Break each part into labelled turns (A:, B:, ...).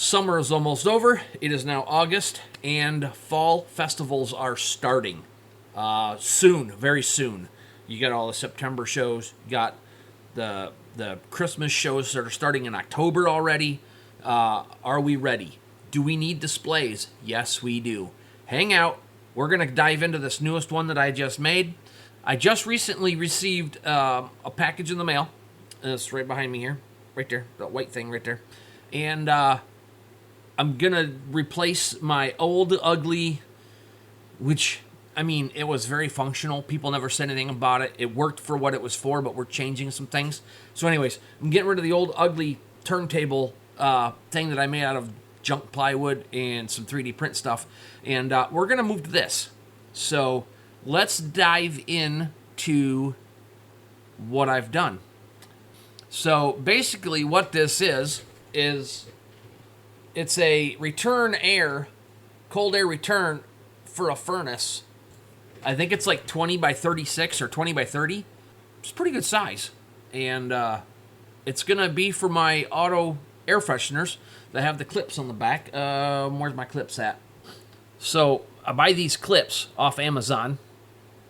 A: Summer is almost over. It is now August, and fall festivals are starting soon, very soon. You got all the September shows. You got the Christmas shows that are starting in October already. Are we ready? Do we need displays? Yes, we do. Hang out. We're going to dive into this newest one that I just made. I just recently received a package in the mail. It's right behind me here. Right there. That white thing right there. And I'm going to replace my old, ugly, which, I mean, it was very functional. People never said anything about it. It worked for what it was for, but we're changing some things. So anyways, I'm getting rid of the old, ugly turntable thing that I made out of junk plywood and some 3D print stuff. And we're going to move to this. So let's dive into what I've done. So basically what this is it's a return air, cold air return for a furnace. I think it's like 20 by 36 or 20 by 30. It's pretty good size. And it's going to be for my auto air fresheners that have the clips on the back. Where's my clips at? So I buy these clips off Amazon,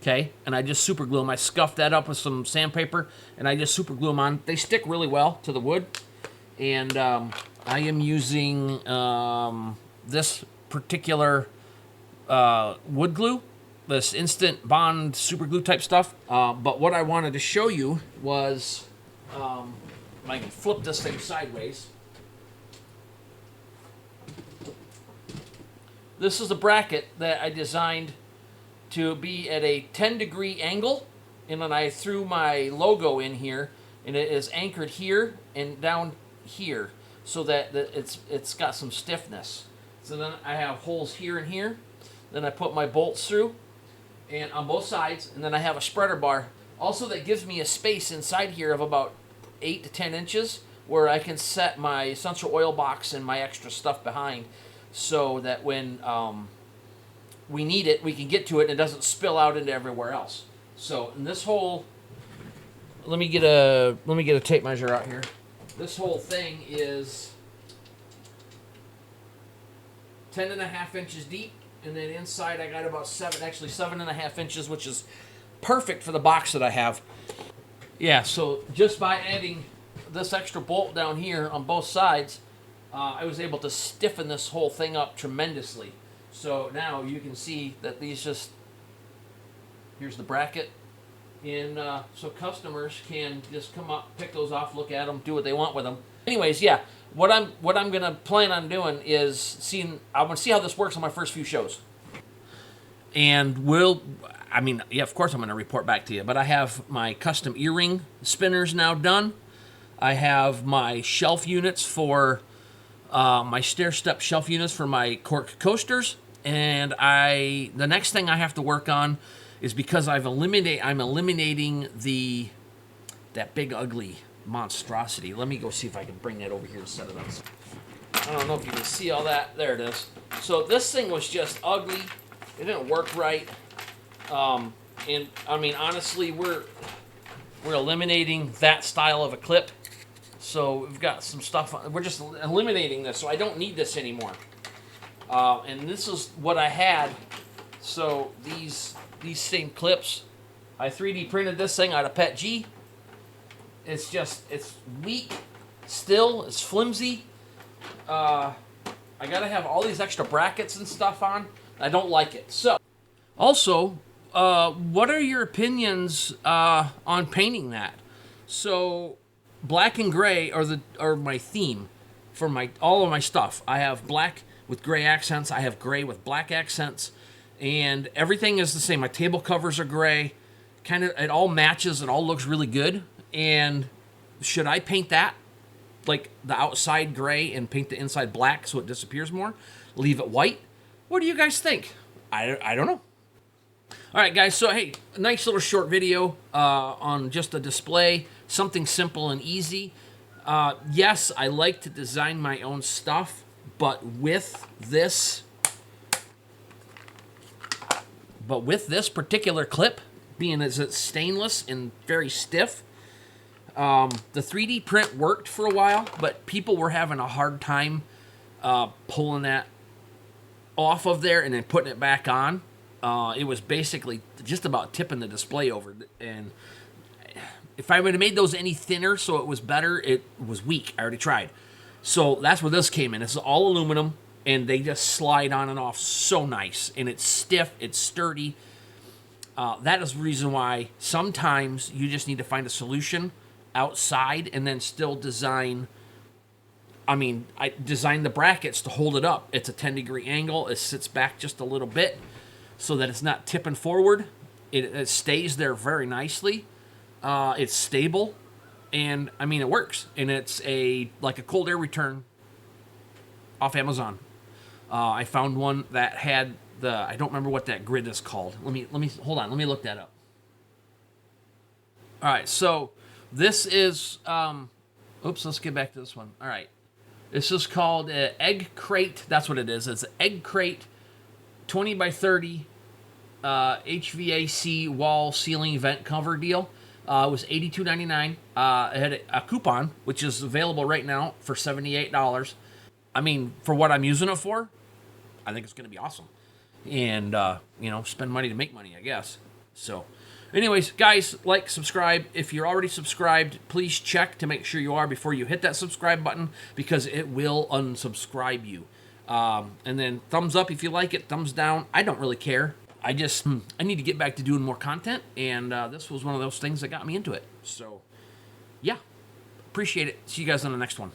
A: okay? And I just super glue them. I scuff that up with some sandpaper, and I just super glue them on. They stick really well to the wood. And I am using this particular wood glue, this instant bond super glue type stuff. But what I wanted to show you was, if I can flip this thing sideways. This is a bracket that I designed to be at a 10-degree angle, and then I threw my logo in here, and it is anchored here and down here, so that it's got some stiffness. So then I have holes here and here. Then I put my bolts through, and on both sides, and then I have a spreader bar. Also, that gives me a space inside here of about 8 to 10 inches, where I can set my essential oil box and my extra stuff behind, so that when we need it, we can get to it and it doesn't spill out into everywhere else. So in this whole, let me get a tape measure out here. This whole thing is 10.5 inches deep, and then inside I got about 7.5 inches, which is perfect for the box that I have. Yeah, so just by adding this extra bolt down here on both sides, I was able to stiffen this whole thing up tremendously. So now you can see that these just, here's the bracket, and so customers can just come up, pick those off, look at them, do what they want with them. Anyways, yeah, what I'm gonna plan on doing is I'm gonna see how this works on my first few shows, and of course I'm gonna report back to you. But I have my custom earring spinners now done. I have my shelf units for my stair-step shelf units for my cork coasters, and the next thing I have to work on is, because I'm eliminating that big ugly monstrosity. Let me go see if I can bring that over here and set it up. I don't know if you can see all that. There it is. So this thing was just ugly. It didn't work right. And I mean, honestly, we're eliminating that style of a clip. So we've got some stuff. We're just eliminating this, so I don't need this anymore. And this is what I had. So these same clips, I 3D printed this thing out of PETG. It's weak still. It's flimsy. I gotta have all these extra brackets and stuff on. I don't like it. So, also, what are your opinions on painting that? So, black and gray are my theme for all of my stuff. I have black with gray accents. I have gray with black accents, and everything is the same. My table covers are gray. Kind of, it all matches. It all looks really good. And should I paint that, like the outside gray, and paint the inside black so it disappears more? Leave it white? What do you guys think? I don't know. All right, guys. So hey, a nice little short video on just a display. Something simple and easy. Yes, I like to design my own stuff, but with this particular clip, being as it's stainless and very stiff, the 3D print worked for a while, but people were having a hard time pulling that off of there and then putting it back on. It was basically just about tipping the display over. And if I would have made those any thinner so it was better, it was weak. I already tried. So that's where this came in. It's all aluminum, and they just slide on and off so nice. And it's stiff, it's sturdy. That is the reason why sometimes you just need to find a solution outside and then still design. I designed the brackets to hold it up. It's a 10-degree angle. It sits back just a little bit so that it's not tipping forward. It stays there very nicely. It's stable, and it works. And it's like a cold air return off Amazon. I found one that had I don't remember what that grid is called. Let me hold on. Let me look that up. All right, so this is let's get back to this one. All right. This is called Egg Crate. That's what it is. It's an Egg Crate 20 by 30 HVAC wall ceiling vent cover deal. It was $82.99. It had a coupon, which is available right now for $78. For what I'm using it for, I think it's going to be awesome. And, spend money to make money, I guess. So, anyways, guys, like, subscribe. If you're already subscribed, please check to make sure you are before you hit that subscribe button, because it will unsubscribe you. And then thumbs up if you like it, thumbs down. I don't really care. I need to get back to doing more content, and this was one of those things that got me into it. So, yeah, appreciate it. See you guys on the next one.